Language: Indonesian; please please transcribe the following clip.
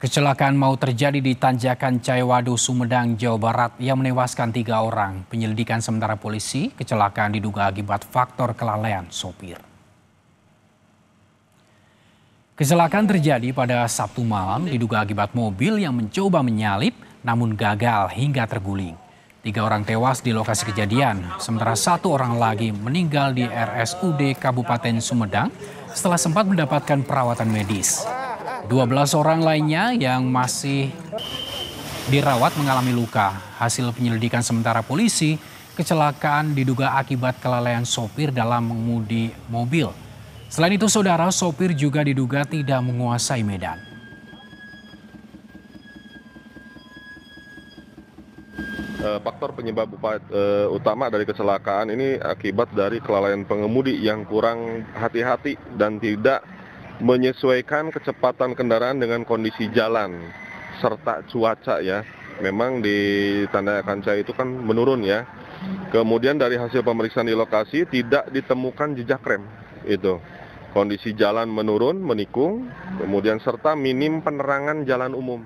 Kecelakaan maut terjadi di Tanjakan Caiwadu, Sumedang, Jawa Barat yang menewaskan 3 orang. Penyelidikan sementara polisi, kecelakaan diduga akibat faktor kelalaian sopir. Kecelakaan terjadi pada Sabtu malam diduga akibat mobil yang mencoba menyalip namun gagal hingga terguling. 3 orang tewas di lokasi kejadian, sementara 1 orang lagi meninggal di RSUD Kabupaten Sumedang setelah sempat mendapatkan perawatan medis. 12 orang lainnya yang masih dirawat mengalami luka. Hasil penyelidikan sementara polisi, kecelakaan diduga akibat kelalaian sopir dalam mengemudi mobil. Selain itu, saudara, sopir juga diduga tidak menguasai medan. Faktor penyebab utama dari kecelakaan ini akibat dari kelalaian pengemudi yang kurang hati-hati dan tidak menyesuaikan kecepatan kendaraan dengan kondisi jalan serta cuaca ya. Memang di Tanjakan Cai itu kan menurun ya. Kemudian dari hasil pemeriksaan di lokasi tidak ditemukan jejak rem itu. Kondisi jalan menurun, menikung, kemudian serta minim penerangan jalan umum.